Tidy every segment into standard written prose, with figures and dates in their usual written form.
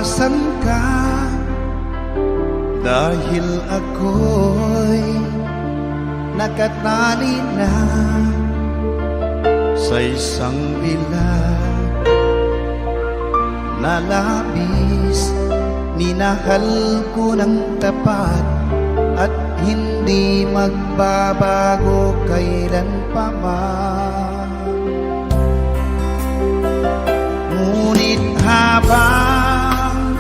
iwasan ka, dahil ako'y nakatali na sa isang bilag na labis. Minahal ko ng tapat at hindi magbabago kailan pa man. Ngunit habang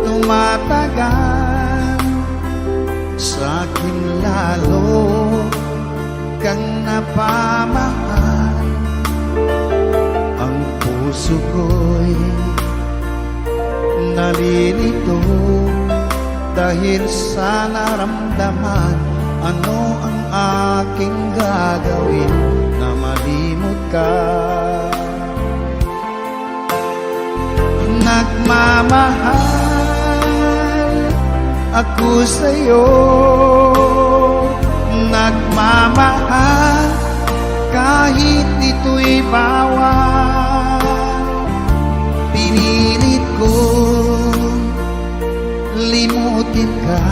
tumatagal, sa'kin lalo kang napamahal. Ang puso ko'y nalilito dahil sa naramdaman. Ano ang aking gagawin na malimot ka? Nagmamahal ako sa'yo, nagmamahal kahit ito'y bawal. Pinilit ko limutin ka,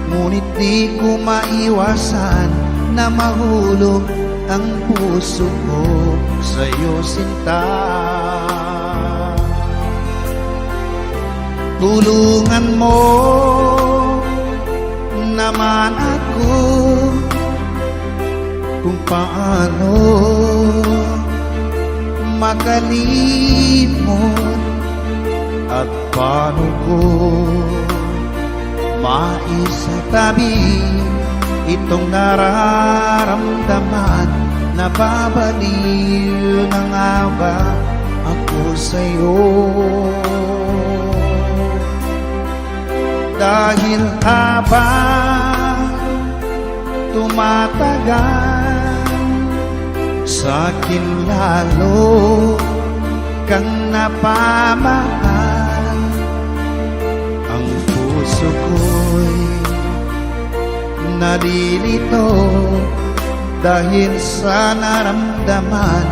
ngunit di ko maiwasan na mahulog ang puso ko sa'yo, sinta. Tulungan mo naman ako kung paano makalimot at paano ko maisatabi itong nararamdaman. Nababaliw na nga ba ako sa'yo? Dahil habang tumatagal, sa'kin lalo kang napamahal. Ang puso ko'y nalilito dahil sa naramdaman.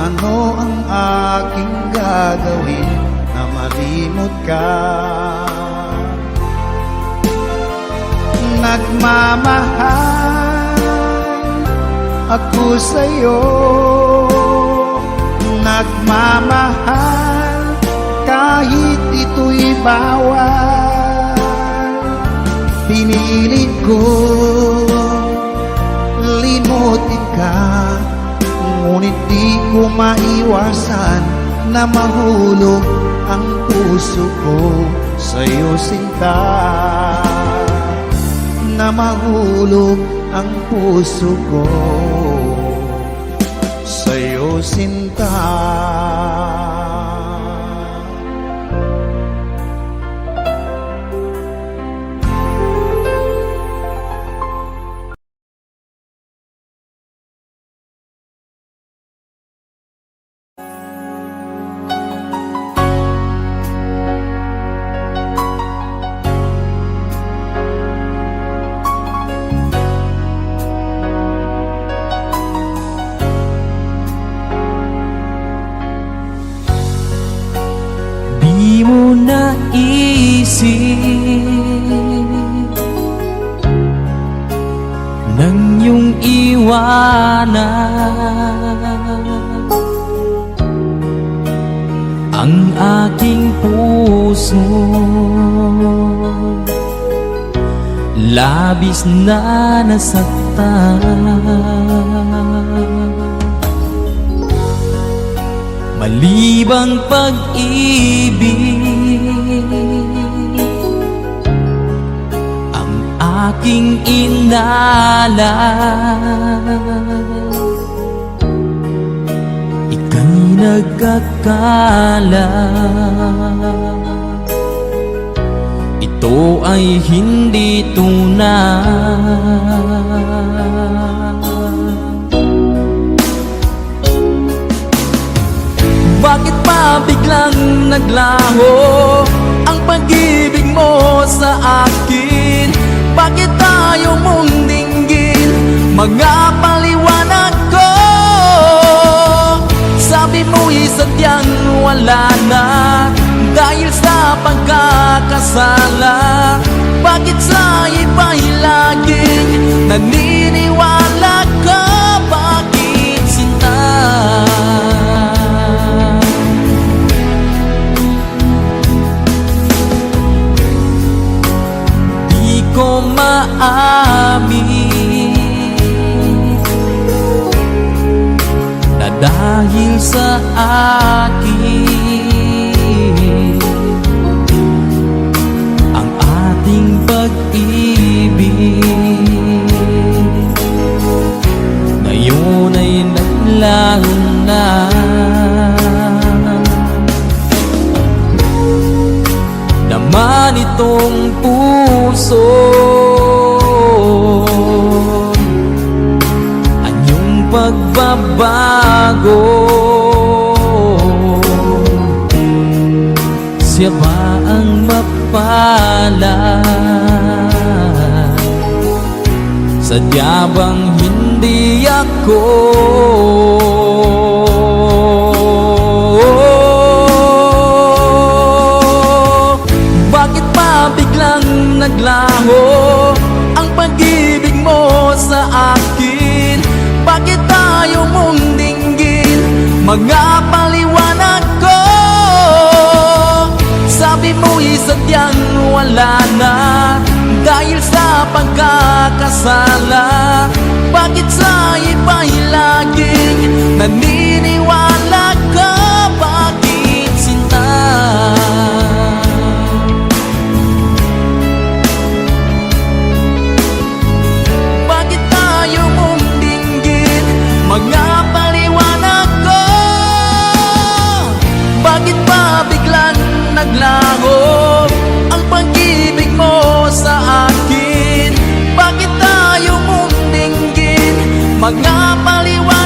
Ano ang aking gagawin na malimot ka? Nagmamahal ako sa'yo, nagmamahal kahit ito'y bawal. Pinilit ko limutin ka, ngunit di ko maiwasan na mahulog ang puso ko sa'yo, sinta. Na mahulog ang puso ko sa'yo, sinta. Di mo naisip nang iyong iwanan ang aking puso. Labis na nasaktan, malibang pag-ibig ang aking inalan. Ika'y nagkakala ito ay hindi tunay. Bakit pa biglang naglaho ang pag-ibig mo sa akin? Bakit ayaw mong dinggin mga paliwanag ko? Sabi mo'y sadyang wala na dahil sa pagkakasala? Bakit sa iba'y laging naniniwala ka? Bakit sinta? Di ko maamin na dahil sa akin ang ating pag-ibig ngayon ay naglaho na. Naman itong puso anyong pagbabago, siya ba ang mapalad? Sadya bang hindi ako? Bakit pa biglang naglaho ang pag-ibig mo sa akin? Bakit tayo mong dinggin mga paliwanag ko? Sabi mo'y sadyang wala na dahil sa pagkakasala. Bakit sa iba'y laging naniniwala ka? Bakit sinta? Bakit tayo mong dinggin mga paliwanag ko? Bakit pa biglang naglaho ang pag-ibig mo sa akin? Bakit tayo mong dinggin mga paliwanag?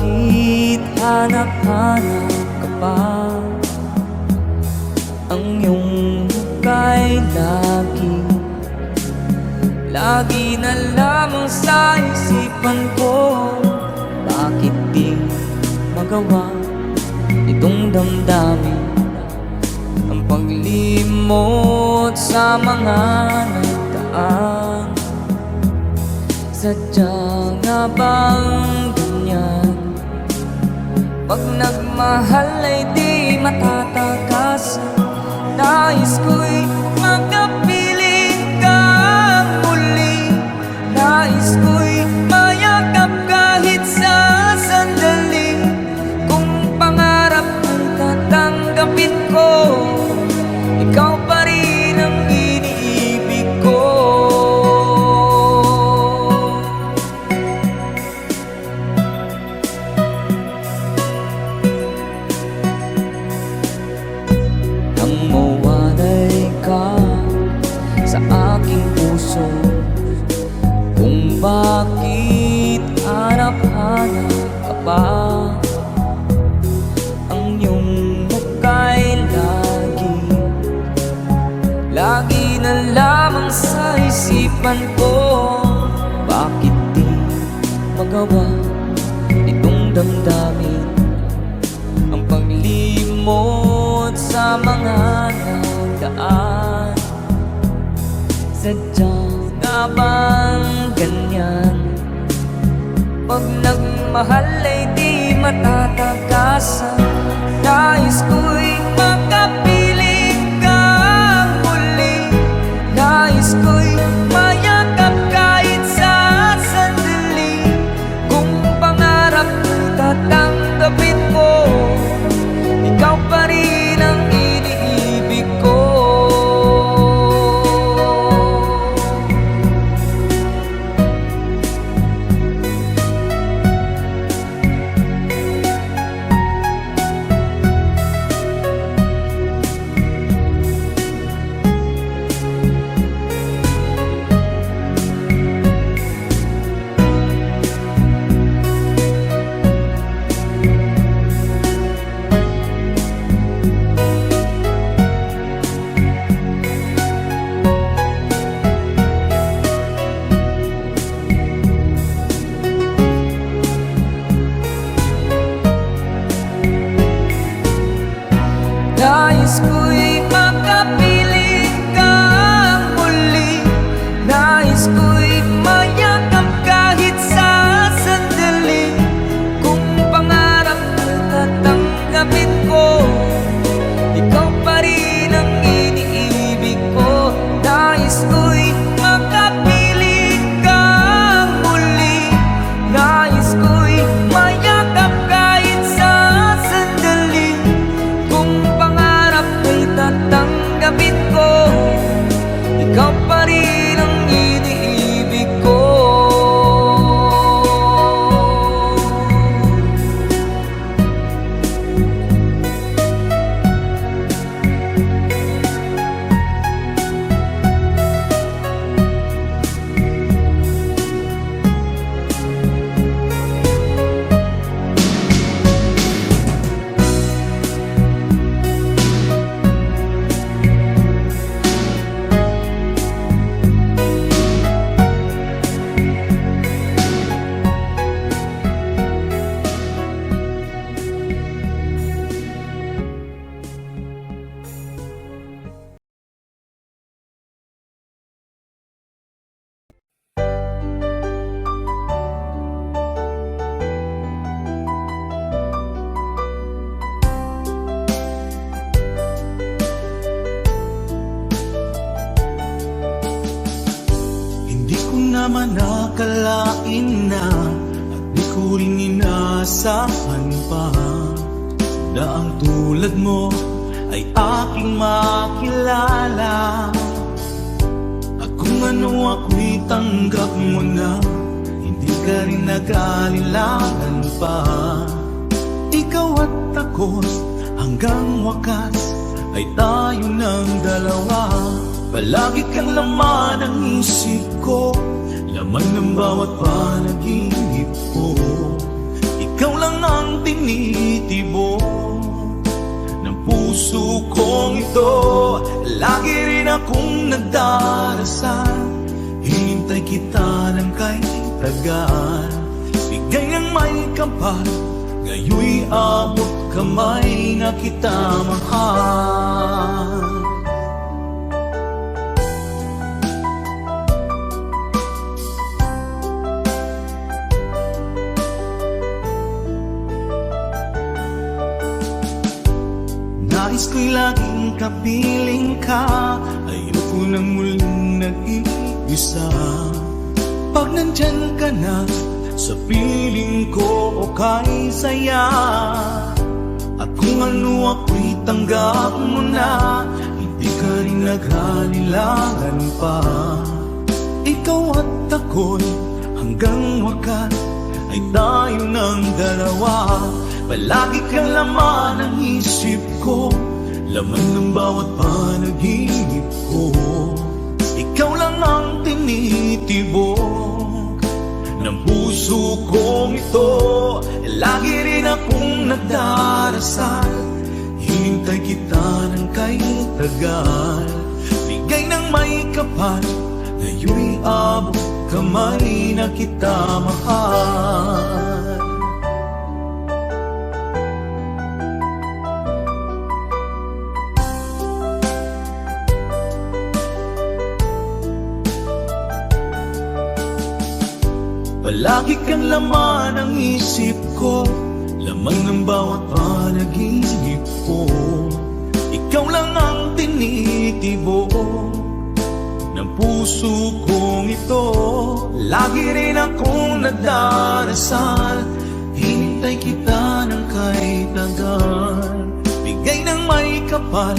bakit hanap-hanap ka pa? Ang iyong muka'y lagi na lamang sa isipan ko. Bakit di magawa itong damdamin ang paglimot sa mga nagdaan? Sadya nga bang ganyan? Pag nagmahal ay di matatagasan. Nais ko'y makapiling ka muli. Nais ko'y mayakap kahit sa sandali. Kung pangarap kong tatanggapin ko, ikaw pa rin ang iniibig ko. Nang mawalay ka sa aking puso, kung bakit hanap-hanap ka pa? Ang iyong muka'y lagi na lamang sa isipan ko. Bakit di magawa itong damdamin ang paglimot sa mga nagdaan? Sadya nga bang ganyan? Pag nagmahal ay di matatagasan. Nais ko'y makapiling ka muli. Nais ko'y mayakap kahit sa sandali. Kung pangarap ko'y tatanggapin mo, ikaw pa rin ang iniibig ko. Nais ko'y makapiling ka muli. Nais ko'y mayakap kahit sa sandali. Kung pangarap ko'y tatanggapin ko, ikaw pa rin ang iniibig ko. Nais ko'y makapiling ka muli. Nais ko'y mayakap kahit sa sandali. Kung pangarap ko'y tatanggapin ko, ikaw pa rin ang iniibig ko. Hindi ko naman nakalain na at di ko rin inaasahan pa na ang tulad mo ay aking makilala. At kung ano ako'y tanggap mo na, hindi ka rin nag-alilangan pa. Ikaw at ako hanggang wakas ay tayo ng dalawa. Palagi kang laman ng isip ko, laman ng bawat panaginip ko. Ikaw lang lang ang tinitibok ng puso kong ito. Lagi rin akong nagdarasal, hinintay kita ng kay tagal. Bigay ng may kapal, ngayon'y abot kamay na kita mahal. Nais ko'y laging kapiling ka, ayoko nang muling nag-iisa. Pag nandyan ka na, sa piling ko okay saya. At kung ano ako'y tanggap mo na, hindi ka rin naghalilangan pa. Ikaw at ako'y hanggang wakas ay tayo ng dalawa. Palagi kang laman ng isip ko, laman ng bawat panaginip ko. Ikaw lang ang tinitibok ng puso kong ito. Lagi rin akong nagdarasal, hinintay kita ng kay tagal. Bigay ng may kapal, ngayon'y abot kamay na kita mahal. Palagi kang laman ng isip ko, laman ng bawat panaginip ko. Ikaw lang ang tinitibok ng puso kong ito. Lagi rin akong nagdarasal, hinintay kita ng kay tagal. Bigay ng may kapal,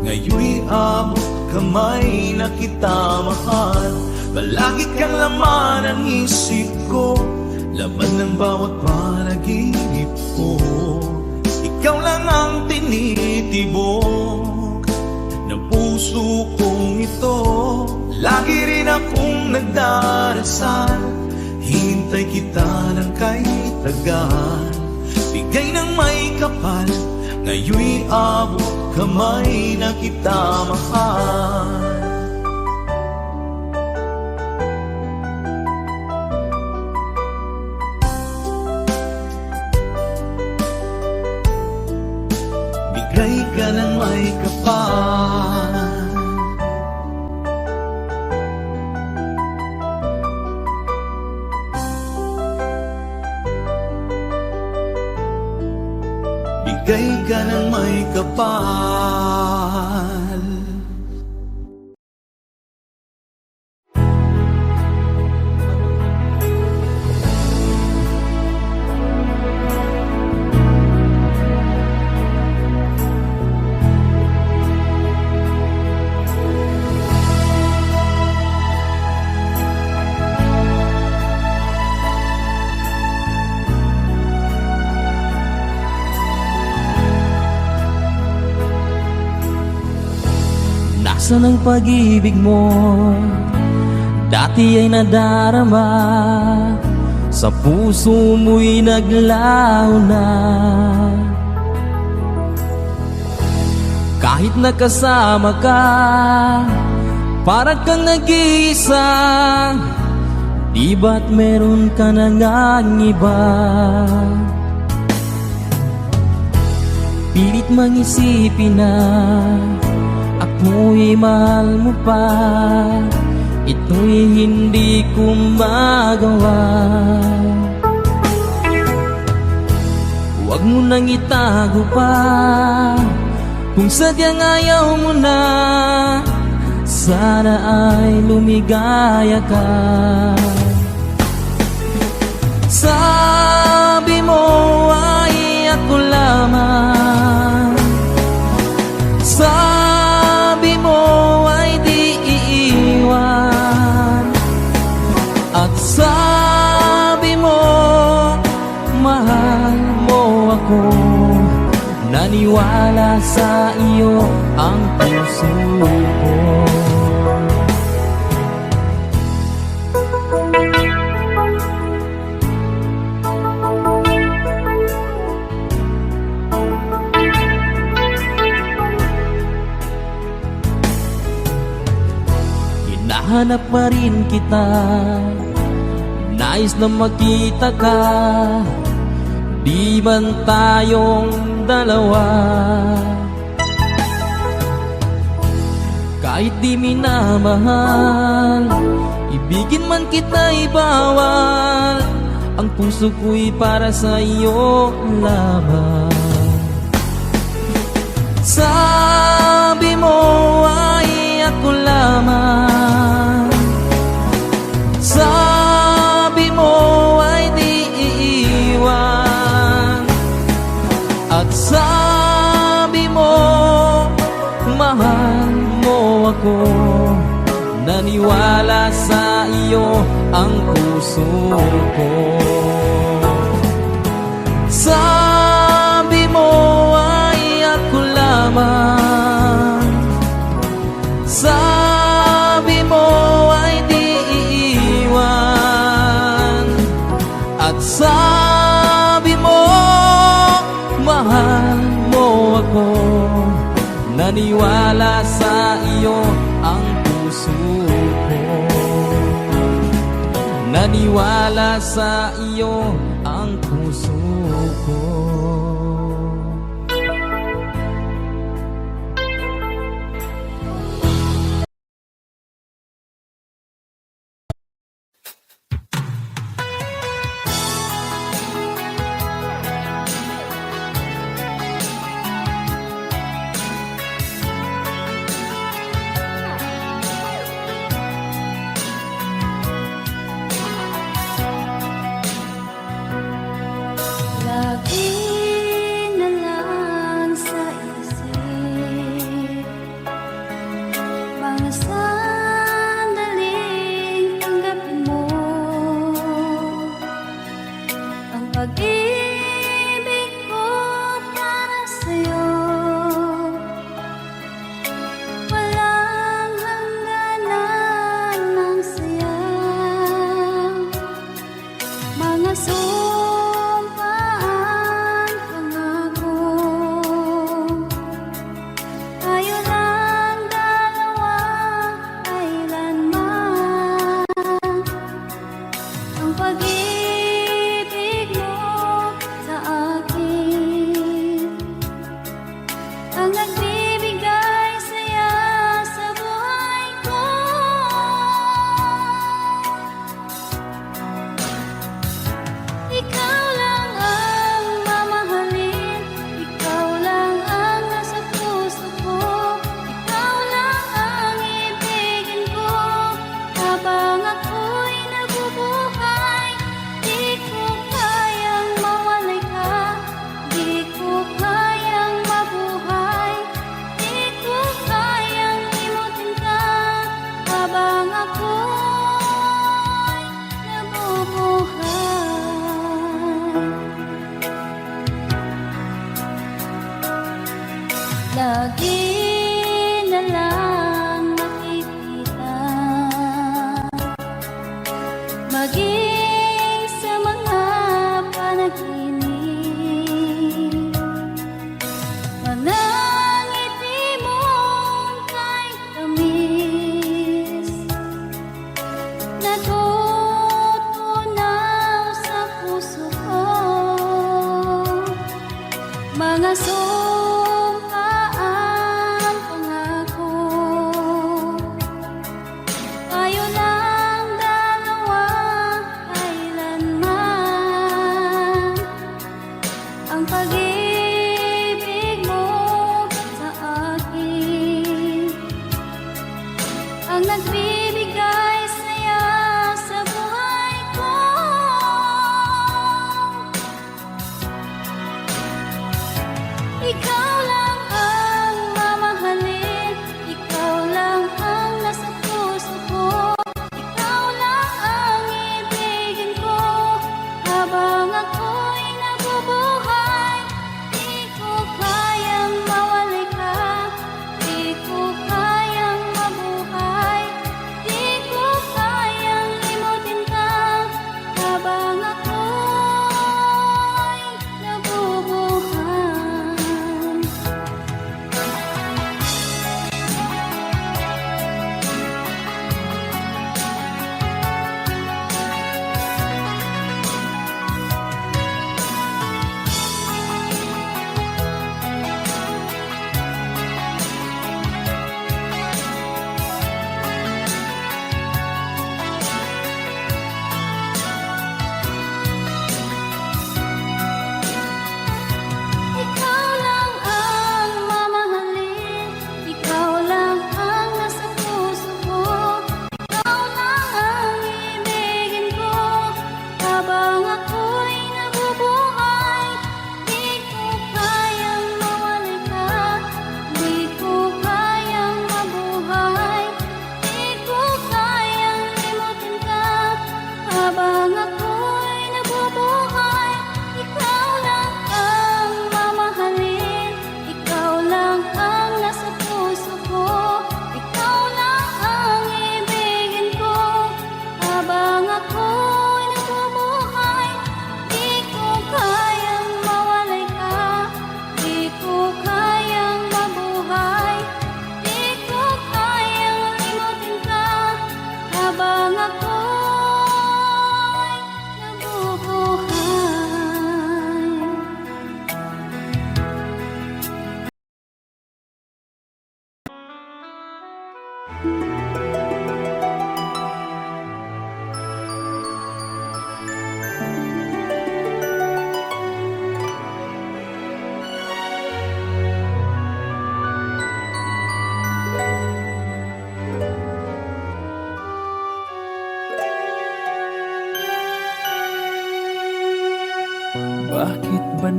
ngayon'y abot kamay na kita mahal. Palagi kang laman ng isip ko, laman ng bawat panaginip ko. Ikaw lang ang tinitibok ng puso kong ito. Lagi rin akong nagdarasal, hinintay kita ng kay tagal. Bigay ng may kapal, ngayon'y abot kamay na kita mahal. Bigay ka ng may kapal, bigay ka ng may kapal. Nasaan ang pag-ibig mo? Dati ay nadarama, sa puso mo'y naglaho na. Kahit nakasama ka, parang kang nag-iisa. Di ba't meron ka na ngang iba? Pilit mang isipin na ako'y mahal mo pa, ito'y hindi ko magawa. Huwag mo nang itago pa, kung sadyang ayaw mo na, sana ay lumigaya ka. Sabi mo ay ako lamang, sabi mo ay di iiwan, at sabi mo mahal mo ako. Naniwala sa iyo ang puso ko. hinahanap pa rin kita. Nais na makita ka, di man tayong dalawa. Kahit di minamahal, ibigin man kita'y bawal. Ang puso ko'y para sa iyo lamang. Sabi mo ay ako lamang, sabi mo ay di iiwan, at sabi mo mahal mo ako. Naniwala sa iyo ang puso ko. Sabi mo ay ako lamang, sabi mo ay di iiwan, at sabi mo mahal mo ako. Naniwala sa iyo ang puso ko. Naniwala sa iyo ang puso ko. Lagi na lang sa isip mga sandaling tanggapin mo ang pag-ibig ko para sa'yo. Walang hangganan ng saya, mga sumpaan, pangako. Tayo lang dalawa, kailanman. Ang pag-ibig mo sa akin ang nagbibigay saya sa buhay ko. Ikaw lang ang mamahalin, ikaw lang ang nasa puso ko, ikaw lang ang ibigin ko. Habang ako'y nabubuhay, di ko kayang mawalay ka, di ko kayang mabuhay, di ko kayang limutin ka. Habang ako'y nabubuhay, lagi na lang makikita, maging sa mga panaginip. Mga ngiti mong kay tamis, natutunaw sa puso ko. Mga sumpaan, pangako. Tayo lang dalawa, kailanman. Ang pag-ibig mo sa akin ang nagbibigay saya sa buhay ko. Ikaw lang ang mamahalin, ikaw lang ang nasa puso ko, ikaw lang ang ibigin ko. Habang ako'y nabubuhay, di ko kayang mawalay ka, di ko kayang mabuhay, di ko kayang limutin ka. Habang ako'y nabubuhay,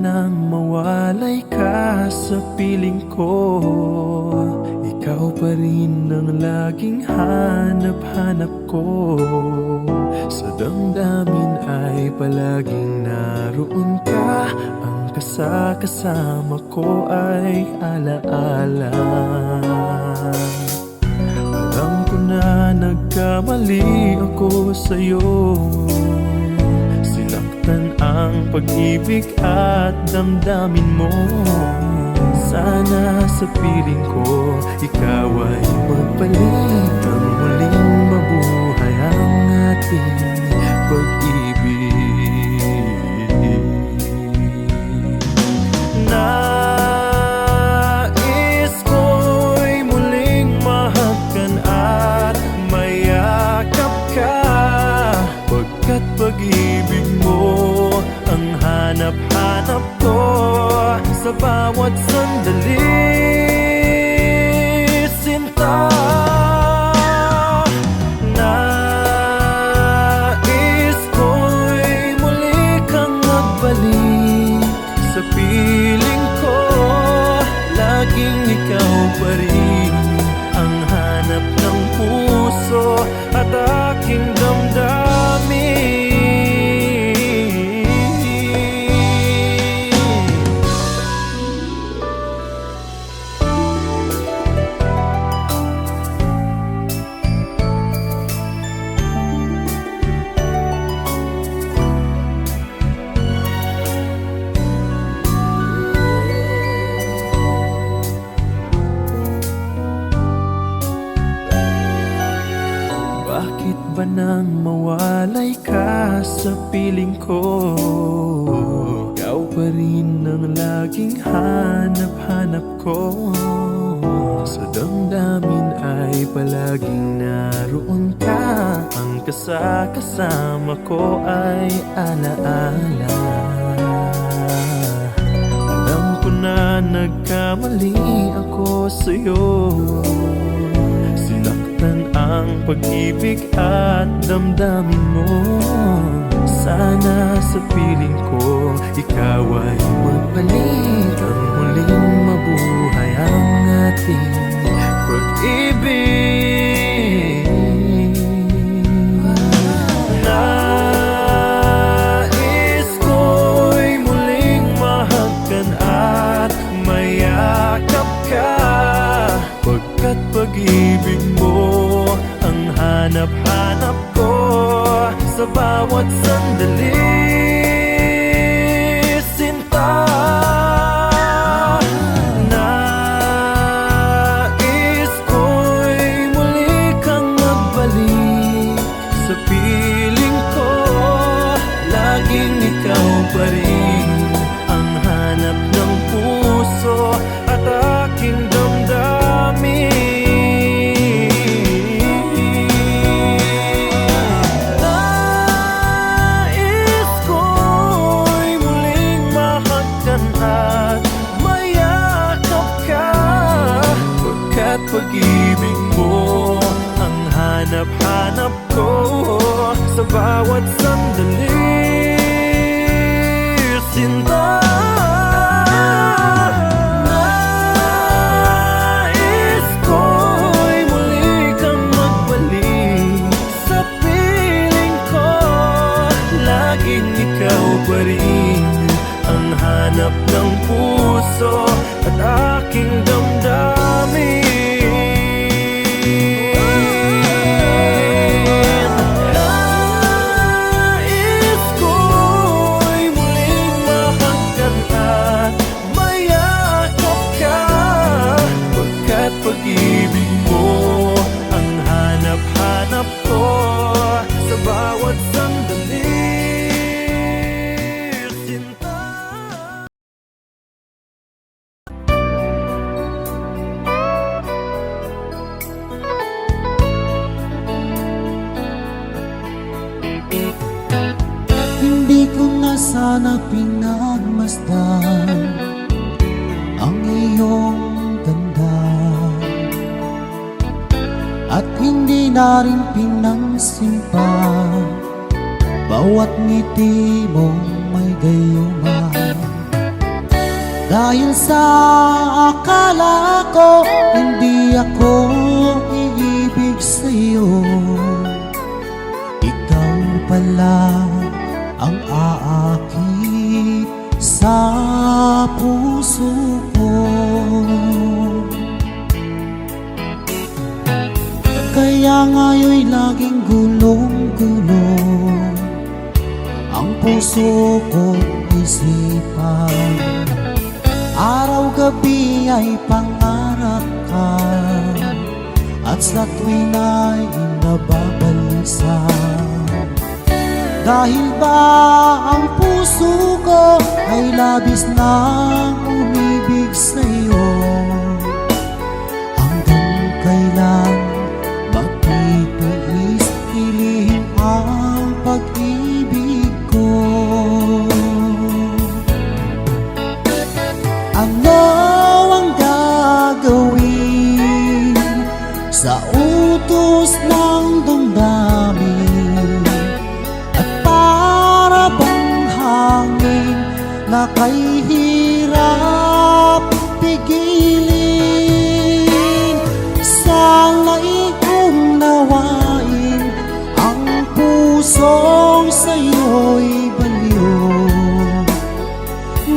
nang mawalay ka sa piling ko, ikaw pa rin ang laging hanap-hanap ko. Sa damdamin ay palaging naroon ka, ang kasama ko ay alaala. Alam ko na nagkamali ako sa'yo, sinaktan ang pag-ibig at damdamin mo. Sana sa piling ko, ikaw ay magbalik, ang muling mabuhay ang ating pag-ibig. Nais ko'y muling mahagkan at mayakap ka, pagkat pag-ibig mo ang hanap-hanap ko sa bawat sandali, sinta. Nais ko'y muli kang magbalik sa piling ko, laging ikaw pa rin ang hanap ng puso at aking damdamin. Bakit ba nang mawalay ka sa piling ko, ikaw pa rin ang laging hanap-hanap ko. Sa damdamin ay palaging naroon ka, ang kasama ko ay alaala. Alam ko na nagkamali ako sa'yo, sinaktan ang pag-ibig at damdamin mo. Sana sa piling ko, ikaw ay magbalik, ang muling mabuhay ang ating pag-ibig. Nais ko'y muling mahagkan at mayakap ka, pagkat pag-ibig mo ang hanap-hanap ko sa bawat sandali, sinta. Nais ko'y muli kang magbalik sa piling ko, laging ikaw pa rin ang hanap ng puso at aking damdamin. Nais ko'y muling mahagkan at mayakap ka, pagkat pag-ibig mo ang hanap-hanap ko sa bawat sandali, sinta. Nais ko'y muli kang magbalik sa piling ko, laging ikaw pa rin ang hanap ng puso at aking damdamin. Nais ko'y muling mahagkan at mayakap ka, pagkat pag-ibig mo ang hanap-hanap ko sa bawat sandali, sinta. Hindi ko na sana pinagmasdan ang iyong ganda, at hindi na rin pinangsimpa bawat ngiti mong may gayuma. Dahil sa akala ko hindi ako iibig sa'yo, ikaw pala ang aakit sa puso ko. Kaya ngayon'y laging gulong-gulong ang puso ko't isipan. Araw-gabi ay pangarap ka, at sa tuwin ay nababalisa. Dahil ba ang puso ko ay labis nang umibig sa'yo? Hanggang kailan magtitiis ilihim ang pag-ibig ko? Ano ang gagawin sa utos ng damdamin? At para bang hangin na kay hirap pigilin? Sana'y unawain ang pusong sa'yo'y baliw.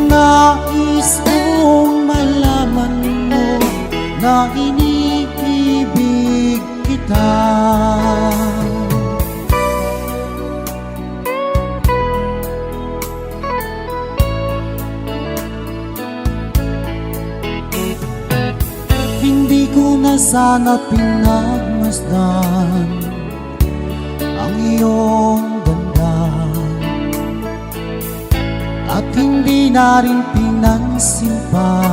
Nais kong malaman mo na iniibig kita. Hindi ko na sana pinagmasdan ang iyong ganda, at hindi na rin pinansin pa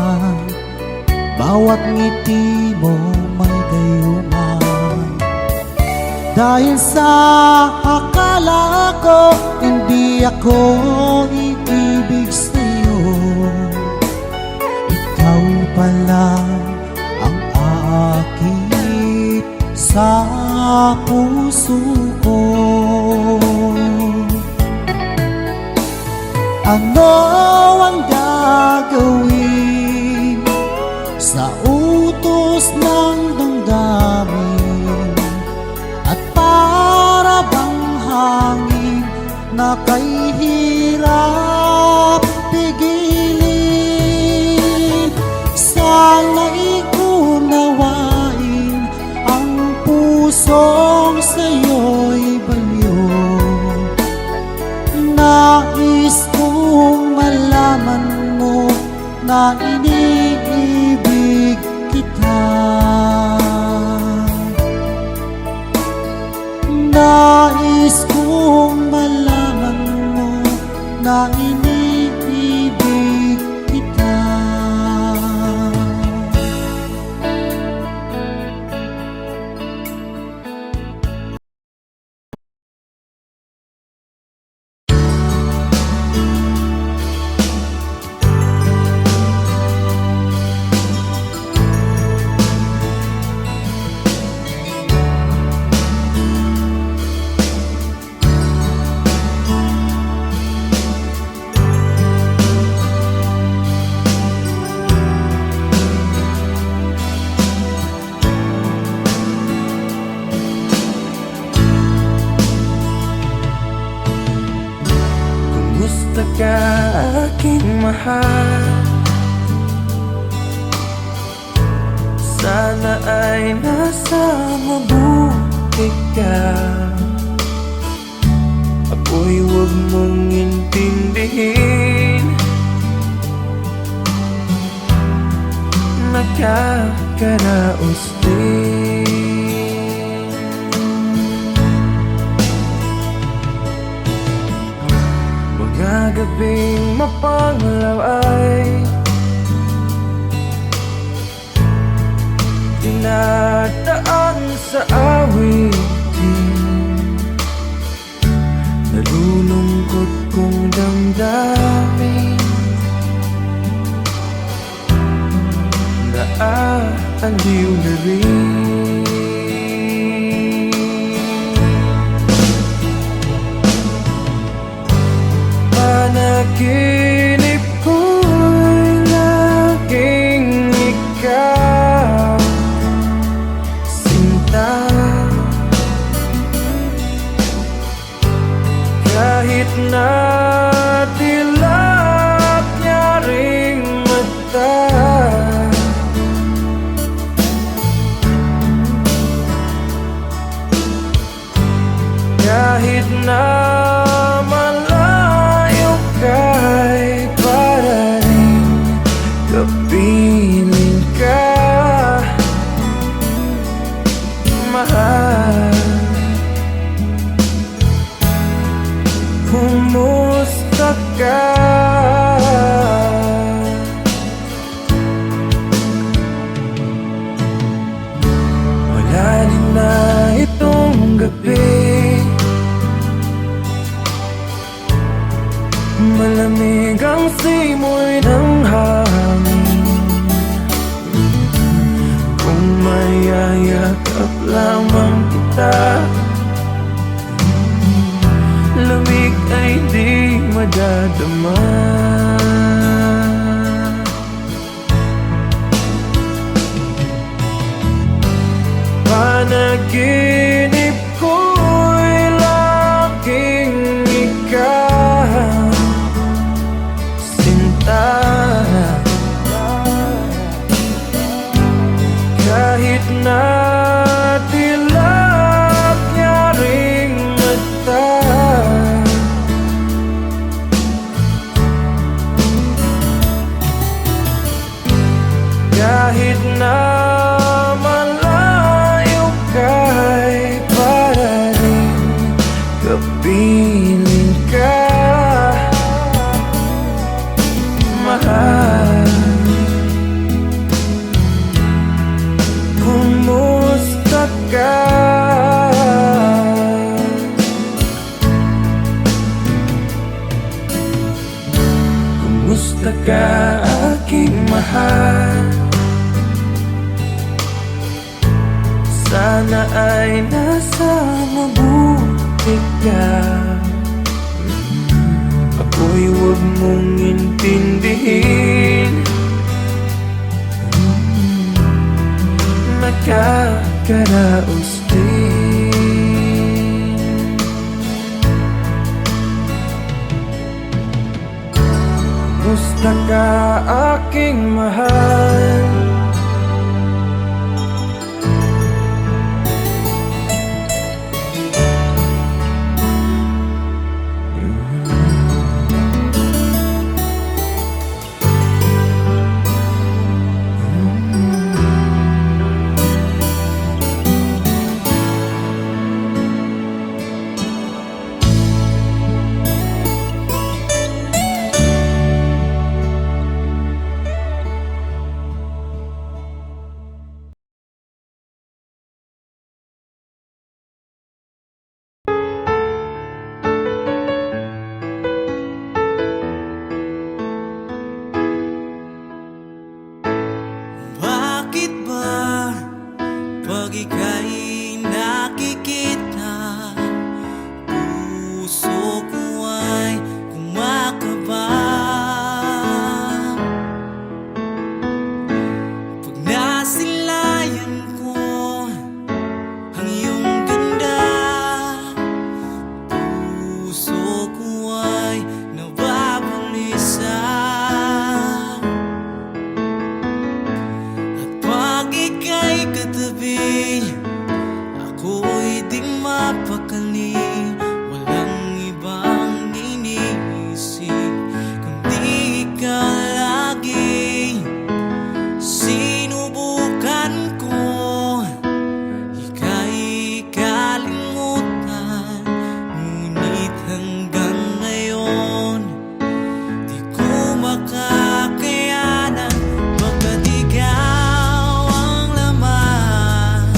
bawat ngiti mo may gayuma. Dahil sa akala ko hindi ako iibig sa'yo, ikaw pala ang aakit sa puso ko. Ano ang gagawin sa utos ng damdamin? At para bang hangin na kay hirap pigilin? Sana'y unawain ang pusong sa'yo'y baliw. Nais kong malaman mo na iniibig kita. Nais kong malaman mo na iniibig kita. Kumusta ka aking mahal? Sana ay nasa mabuti ka. Ako'y huwag mong intindihin, nakakaraos din. Mga gabing mapanglaw ay dinadaan sa awitin. Nalulungkot kong damdamin, naaaliw na rin. Panaginip ko'y kapiling ka, mahal. Kumusta ka? Malalim na itong gabi, malamig ang simoy ng hangin. Kung mayayakap lamang kita, lamig ay di madadama. Panaginip ko'y laging ikaw, sinta. Kahit na dilap niya ring mata, kahit na malayo ka'y para rin kapiling ka, mahal. Kumusta ka? Kumusta ka, aking mahal? Sana ay nasa mabuti ka. Ako'y huwag mong intindihin, nakakaraos din. Kumusta ka, aking mahal? Bakit ba pag ika'y nakikita, puso ko ay kumakaba? Pag nasilayan ko ang iyong ganda, puso ko ay nababalisa. Pag ika'y katabi, ako'y di mapakali. Walang ibang iniisip kundi ikaw lagi. Sinubukan ko ika'y kalimutan, ngunit hanggang ngayon di ko makakayanan. Pagkat ikaw ang laman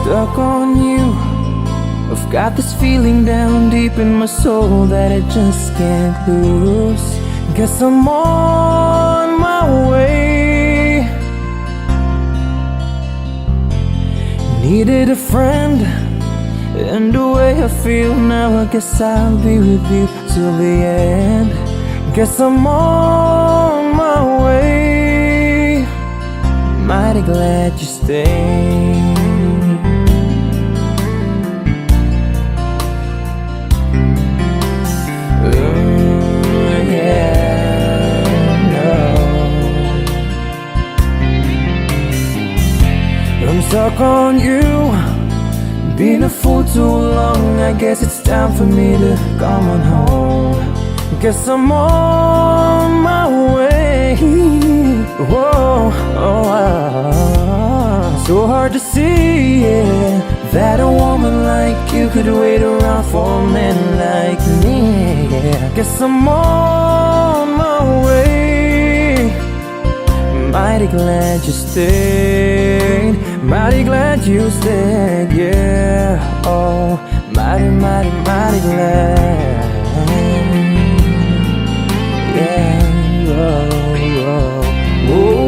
stuck on you. I've got this feeling down deep in my soul that I just can't lose. Guess I'm on my way. Needed a friend, and the way I feel now, I guess I'll be with you till the end. Guess I'm on my way. Mighty glad you stayed. I'm stuck on you, been a fool too long. I guess it's time for me to come on home. Guess I'm on my way. Whoa, so hard to see, yeah, that a woman like you could wait around for a man like me, yeah. Guess I'm on my way. Mighty glad you stayed. Mighty glad you stayed, yeah. Oh, mighty, mighty, mighty glad. Yeah, oh.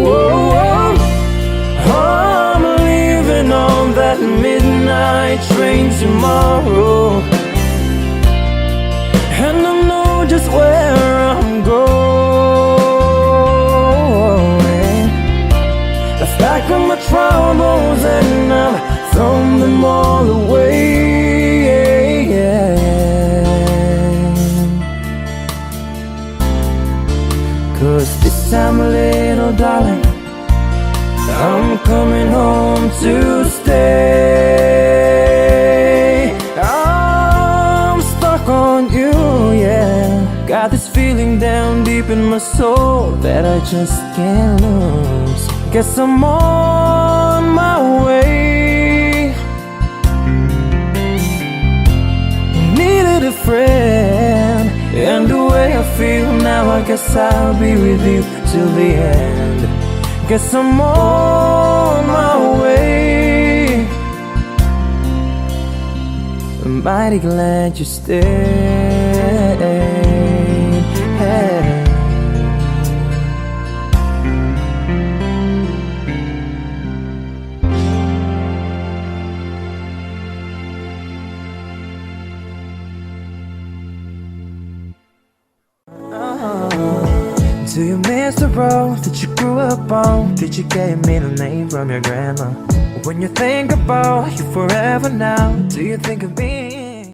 I'm leaving on that midnight train tomorrow, and I know just where I'm going. I've packed up my troubles and I've thrown them all away. Cause this time, little darling, I'm coming home to stay. I'm stuck on you, yeah. Got this feeling down deep in my soul that I just can't lose. Guess I'm on my way. Needed a friend, and the way I feel now, I guess I'll be with you till the end. Guess I'm on my way. I'm mighty glad you stayed. Hey. Do you miss the road that you grew up on? Did you get your middle name from your grandma? When you think about you forever now, do you think of me?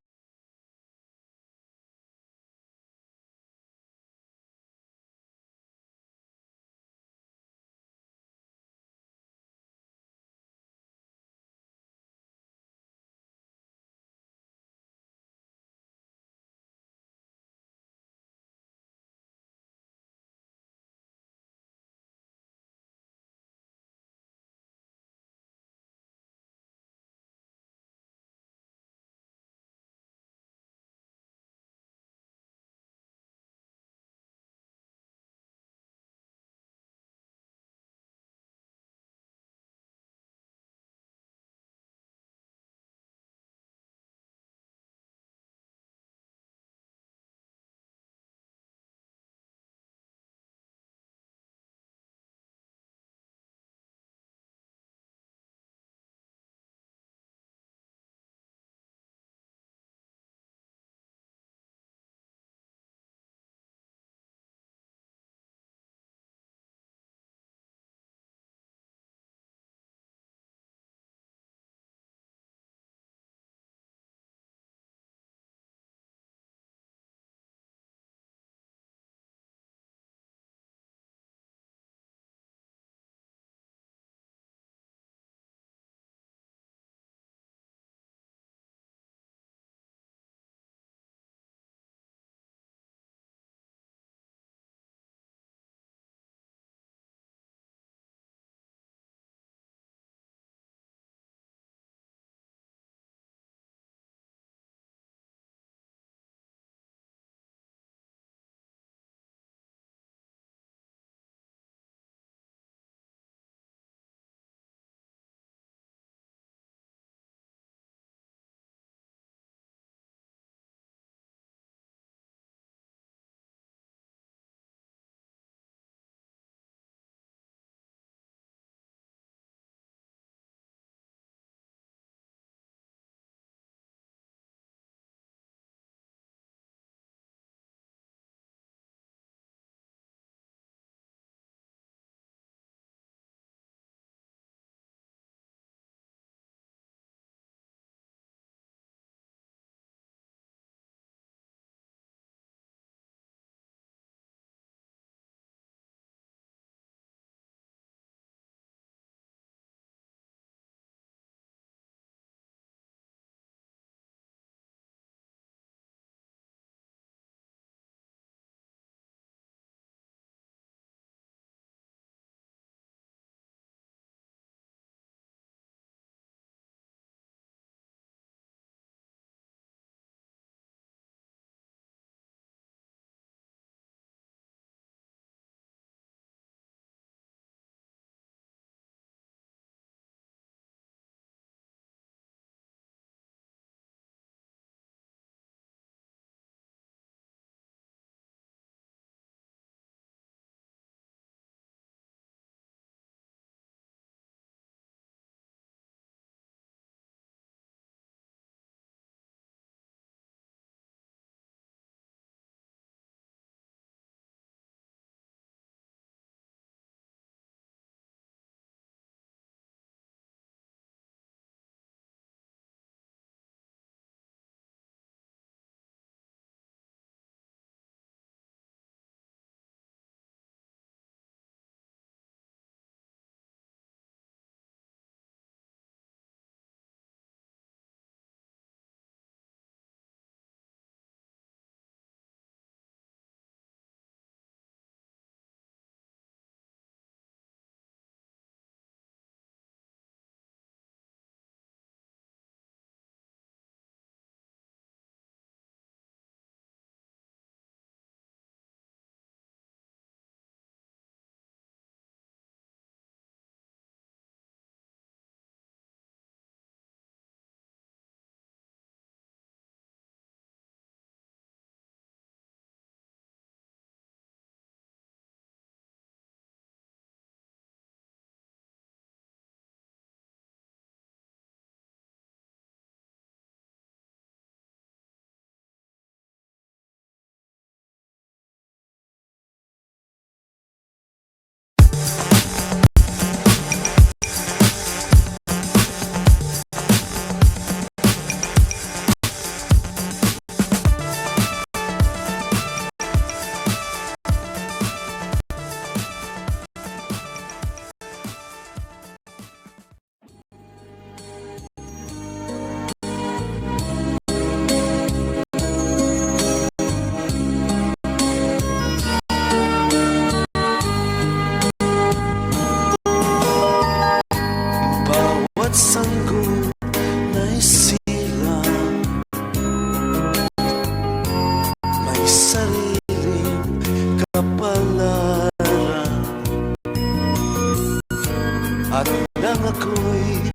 At nang ako'y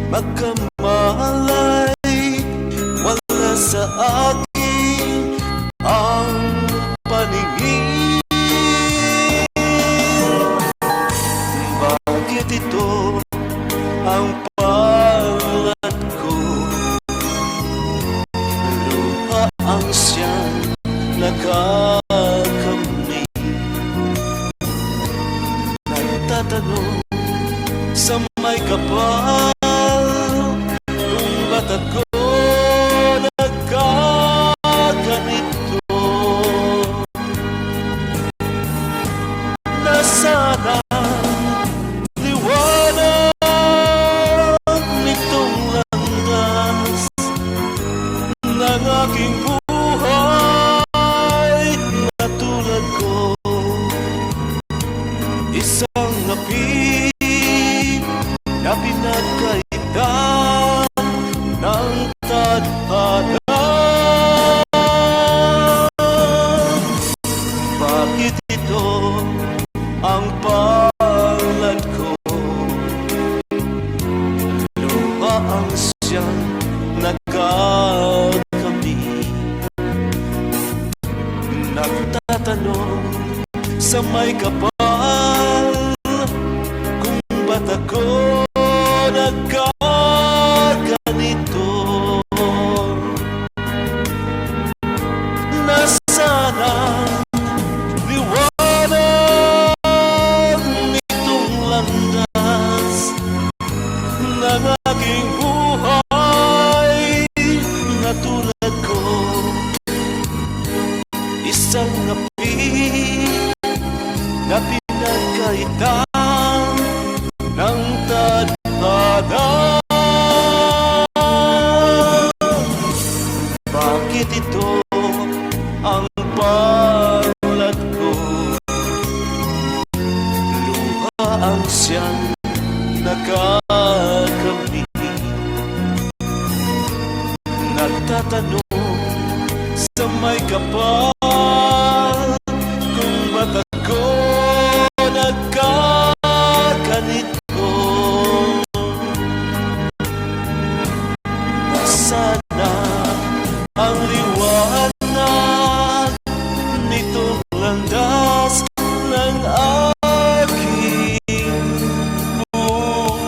magkamalay, wala sa akin ang paningin. Bakit ito ang palad ko? Luha ang siyang nakakamit. Nagtatanong sa may kapal kung ba't ako nagkaganito. Nasaan ang liwanag nitong landas ng aking buhay na tulad ko? Isang api na pinagkaitan ng tadhana. Bakit ito ang palad ko? Luha ang siyang nagkakamit. Nagtatanong sa may kapal kung ba't ako nagkaganito. Nasaan ang liwanag nitong landas ng aking buhay na tulad ko? Isang api na pinagkaitan ng tadhana. Bakit ito ang palad ko? Luha ang siyang nakakamit. Nagtatanong sa may kapal kung ba't ako nagkaganito. Nasana ang liwanag nitong landas ng aking buhay.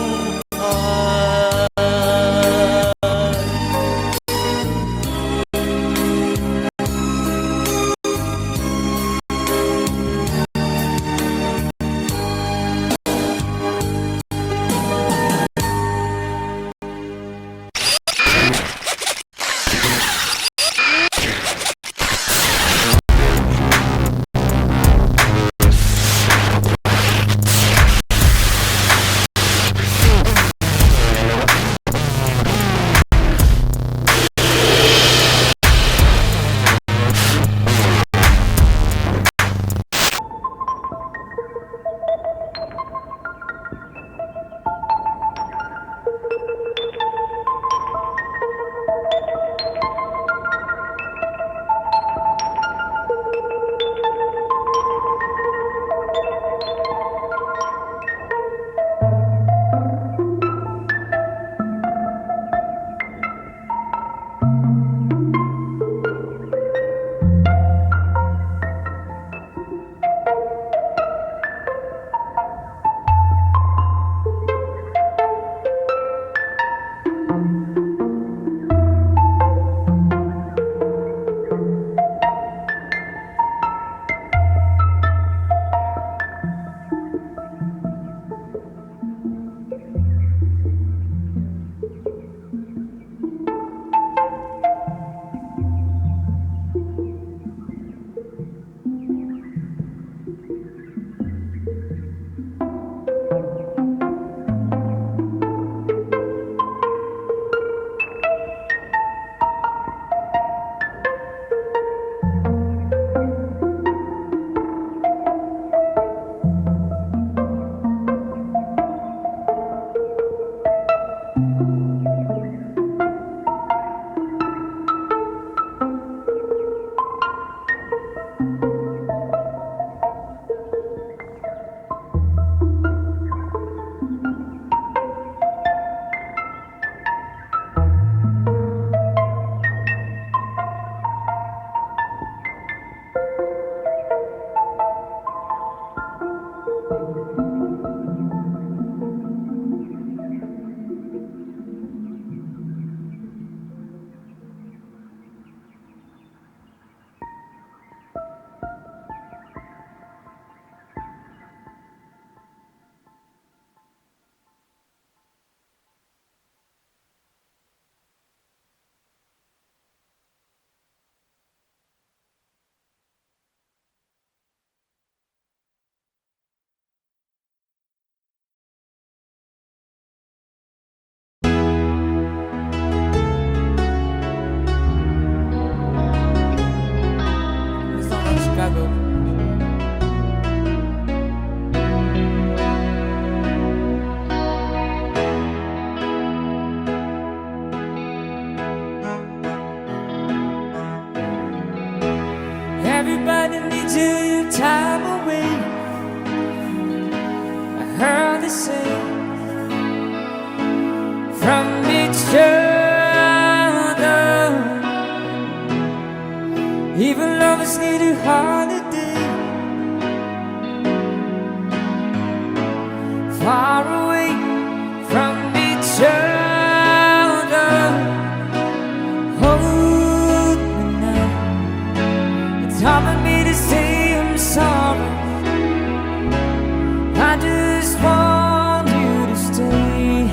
just need a holiday, far away from each other. Hold me now. It's hard for me to say I'm sorry. I just want you to stay.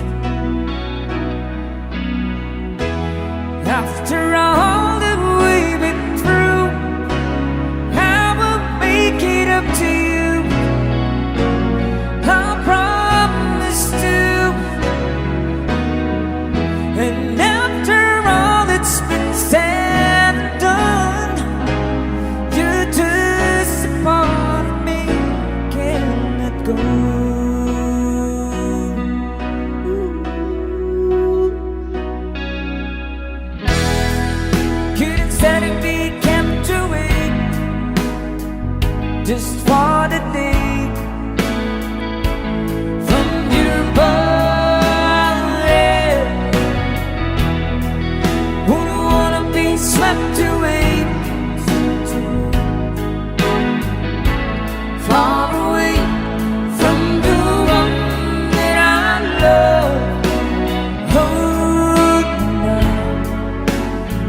After all that we've been through, I will make it up to you. I promise to. And after all that's been said and done, you're just a part of me, can't let go. Couldn't stand to be kept away just for the day from your body. Wouldn't wanna be swept away, far away from the one that I love. Hold me now.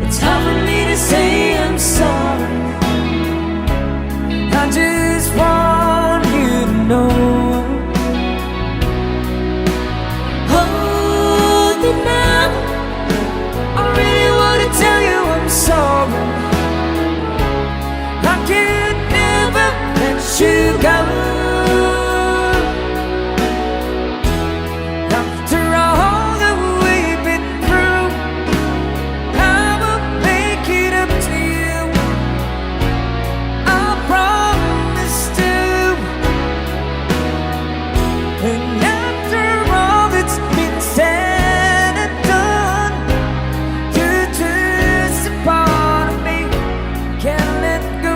It's hard for me to say I'm sorry. I just want you to know. Hold me now. I really wanna tell you I'm sorry. I could never let you go. After all that we've been through, I will make it up to you. I promise to. And after all that's been said and done, you're just a part of me, can't let go.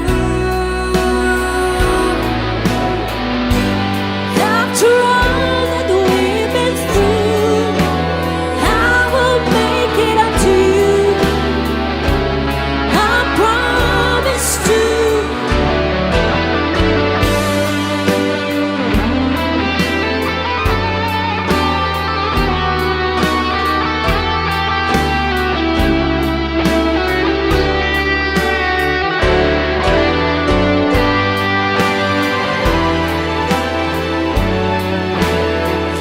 After all that we've been through, I will make it up to you. I promise to.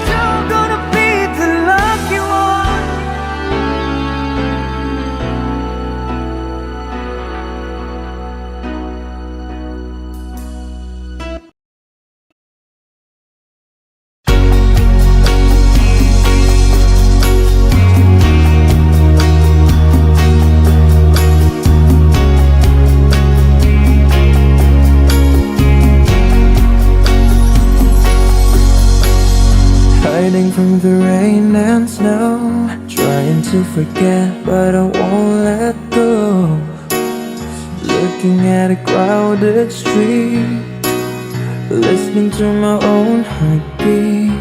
You're gonna be the lucky one. Hiding from the rain and snow, trying to forget but I won't let go. Looking at a crowded street, listening to my own heartbeat.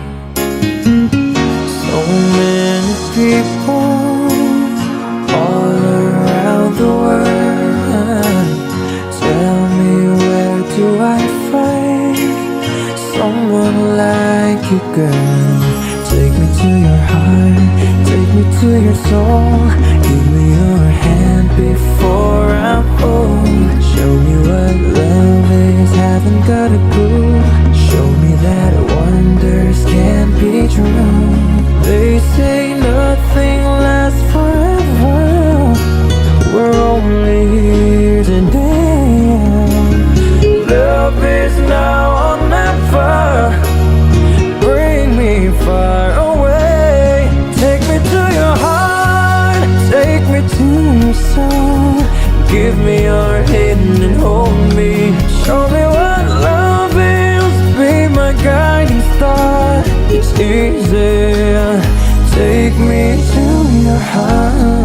So many people all around the world. Tell me, where do I find someone like you, girl? Take me to your heart, take me to your soul. Give me your hand before I'm old. Show me what love is, haven't got a clue. Show me that wonders can't be true. They say nothing lasts forever. We're only here today. Love is now or never. Bring me far away. Take me to your heart, take me to your soul. Give me your hand and hold me. Show me what love is, be my guiding star. It's easy. Take me to your heart.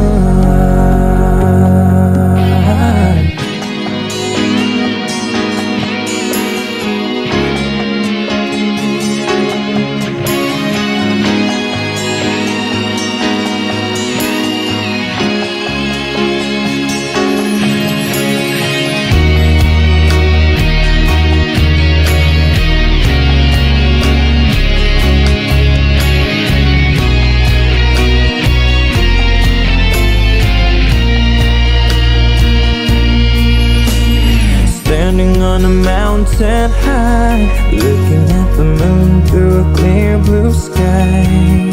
mountain high, looking at the moon through a clear blue sky.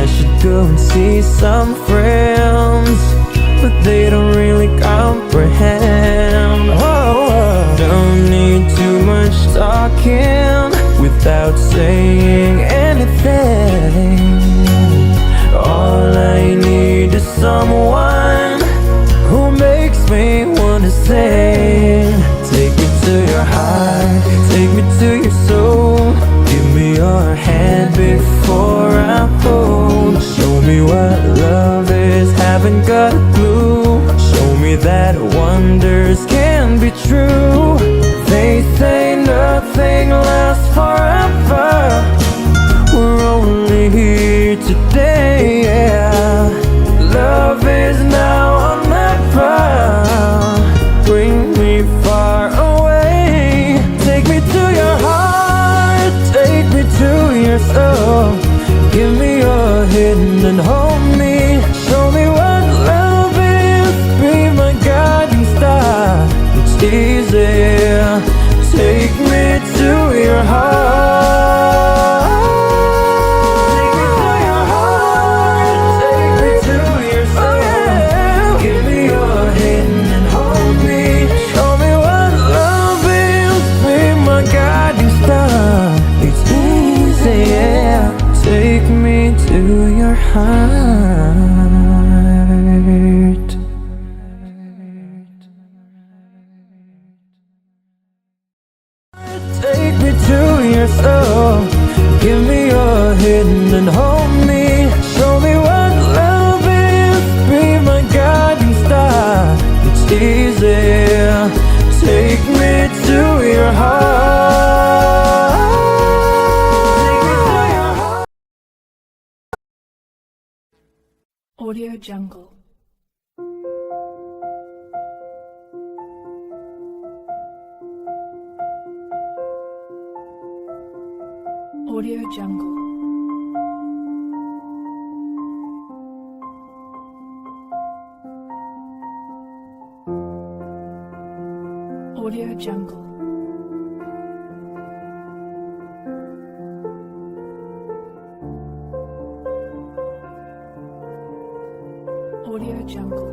I should go and see some friends, but they don't really comprehend. Oh, don't need too much talking without saying anything. All I need is someone who makes me wanna sing. Take me to your heart, take me to your soul. Give me your hand before I'm home. Show me what love is, haven't got a clue. Show me that wonders can be true. They say nothing lasts forever. We're only here today, yeah. Love is now or never. Bring me far away. Take me to your heart, take me to your soul. Give me your hand and hold me. Show me what love is, be my guiding star. It's easy. Take me to your heart. Take me to your heart, take me to your soul. Give me your hand and hold me. Show me what love is, be my guiding star. It's easy, yeah. Take me to your heart. Take me to your soul. Give me your hand and hold me. Show me what love is, be my guiding star. It's easy. Take me to your heart. Take me to your heart. Audio Jungle. Audio Jungle. Audio Jungle. Audio Jungle.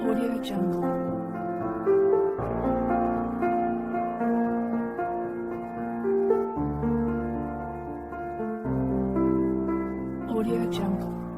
Audio Jungle. Audio Jungle.